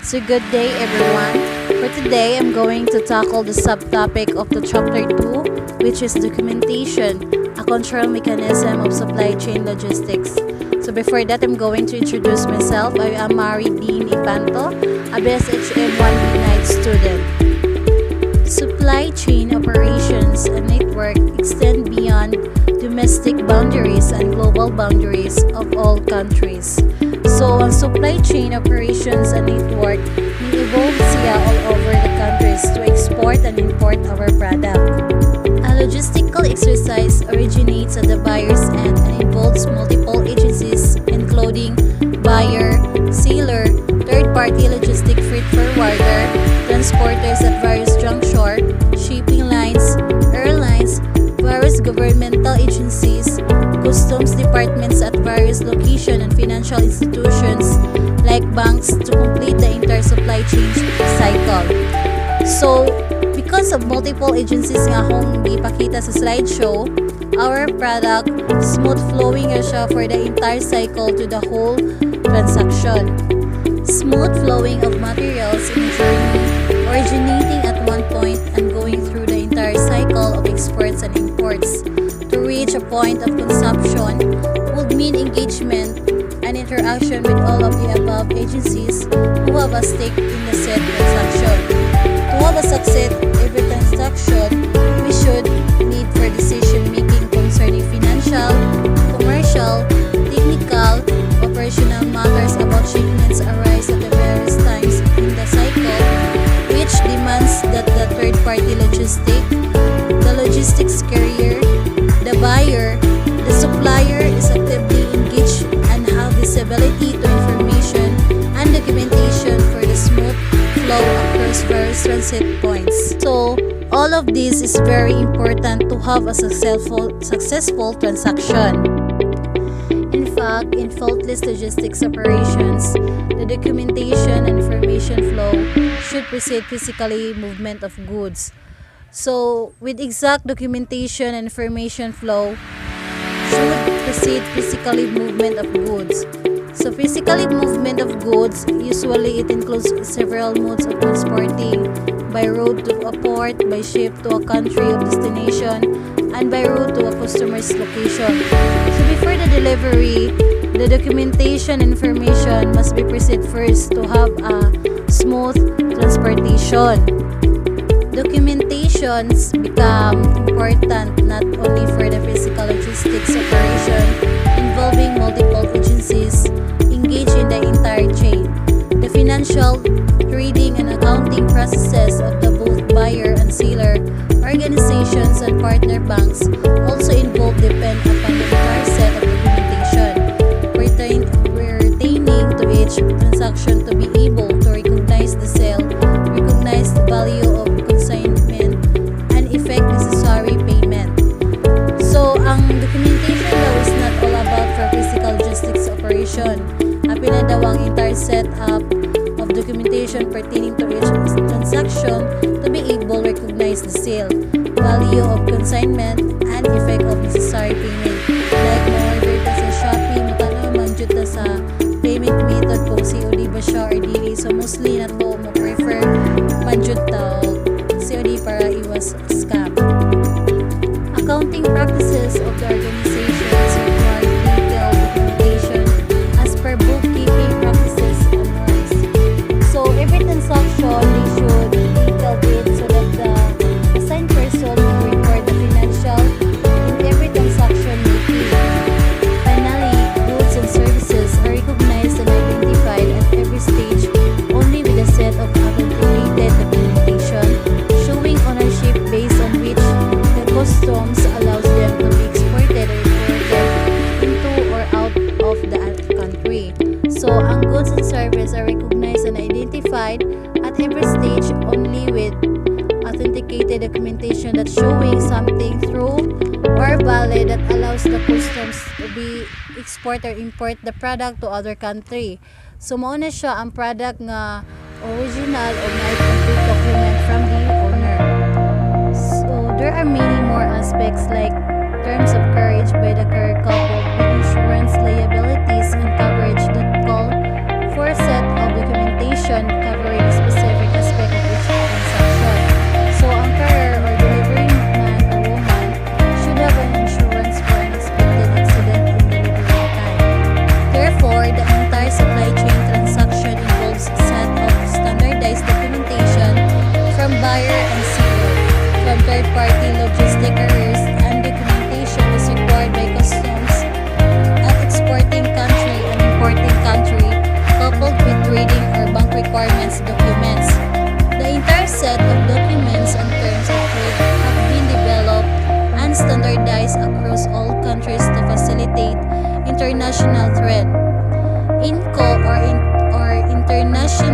So good day everyone. For today, I'm going to tackle the subtopic of the chapter 2, which is documentation, a control mechanism of supply chain logistics. So before that, I'm going to introduce myself. I am Mari Dean Ipanto, a BSHM 1B night student. Supply chain operations and network extend beyond domestic boundaries and global boundaries of all countries. So, ang supply chain operations and network ni-evolve siya all over the countries to export and import our product. A logistical exercise originates at the buyer's end and involves multiple agencies including buyer, seller, third-party logistic freight forwarder, transporters at various juncture, shipping lines, airlines, various governmental agencies, customs departments at various locations, and financial institutions like banks to complete the entire supply chain cycle. So, because of multiple agencies nga akong ipakita sa slideshow, our product smooth flowing siya for the entire cycle to the whole transaction. Smooth flowing of materials in a journey originating at one point and going through the entire cycle of exports and imports to reach a point of consumption would mean engagement and interaction with all of the above agencies who have a stake in the said transaction. To have a success every transaction, we should need for decision making concerning financial, commercial, technical, operational matters about shipments arise at the various times in the cycle, which demands that the third-party the logistics carrier, the buyer, the supplier is actively engaged and have visibility to information and documentation for the smooth flow across various transit points. So, all of this is very important to have a successful transaction. In fact, in faultless logistics operations, the documentation and information flow should precede physically movement of goods. So, with exact documentation and information flow, should precede physically movement of goods. So, physically movement of goods, usually it includes several modes of transporting, by road to a port, by ship to a country of destination, and by road to a customer's location. So, before the delivery, the documentation information must be preceded first to have a smooth transportation. Documentations become important not only for the physical logistics operation involving multiple agencies engaged in the entire chain. The financial, trading, and accounting processes of the both buyer and seller, organizations, and partner banks also involve depend upon the entire set of documentation pertaining to each transaction to be able to recognize the sale, recognize the value of consignment, and effect necessary payment. So, ang documentation daw is not all about for physical logistics operation. Apil na daw ang entire setup of documentation pertaining to each transaction to be able to recognize the sale, value of consignment, and effect of necessary payment. Like mo-order ta sa Shopee, matanaw manjud ta sa payment method kung COD ba siya or DA. So, mostly na to mo prefer manjud ta COD para iwas scam. Accounting practices of the organizations require detailed documentation as per bookkeeping practices and norms. So, every transaction, they should detail it so that the assigned person will record the financial in every transaction making. Finally, goods and services are recognized and identified at every stage only with a set of authenticated documentation showing ownership based on which the customs allows them to be exported or imported into or out of the country. So, ang goods and services are recognized and identified at every stage only with authenticated documentation that's showing something true or valid that allows the customs to be export or import the product to other country. So, mao na siya ang product nga original or may complete document from the owner. So, there are many more aspects like terms of coverage by the carrier coupled with insurance liabilities and coverage that call for a set of documentation coverage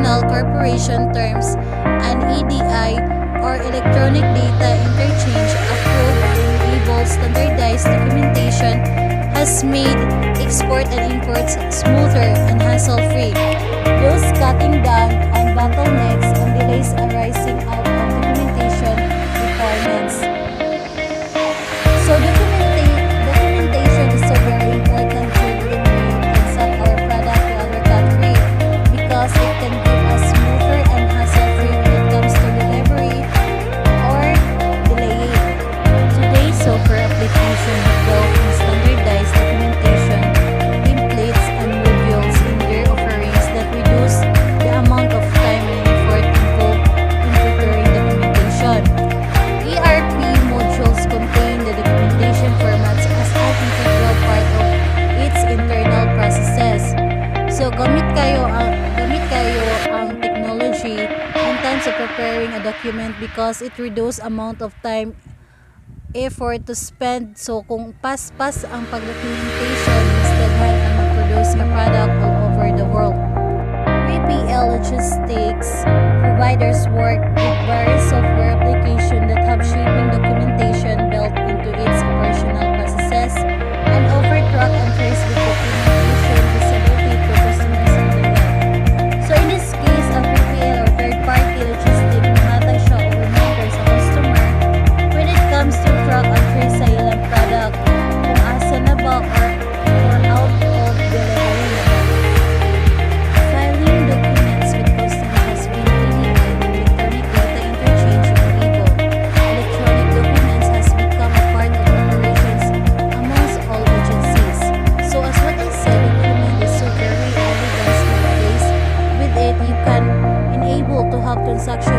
International Corporation terms, an EDI or Electronic Data Interchange approved and enabled standardized documentation has made export and imports smoother and hassle-free, thus cutting down on bottlenecks and delays arising out of documentation requirements. So documentation is so very important when we can sell our product to other country because it can give us smoother and hassle-free when it comes to delivery or delaying. Today's software application developed and standardized documentation, templates, and modules in their offerings that reduce the amount of time and effort involved in preparing documentation. ERP modules contain the documentation formats as an integral part of its internal processes. So gamit kayo ang technology in terms of preparing a document because it reduce amount of time effort to spend. So kung pas-pas ang pag-documentation instead na mag-produce ka product all over the world. 3PL Logistics providers work with various software applications that have shaping documentation built into its operational processes and offer track and trace with documentation visibility to customers on the web. So in this case, ang 3PL or third-party logistic mahatag siya o reminder sa customer when it comes to track and trace sa ilang product kung asa na ba or out of delivery na ba. Filing documents with customer has been really electronic data interchange enabled. Electronic documents has become a part of operations amongst all agencies. So as what I said, document is so very elegant nowadays. With it, you can enable to have transaction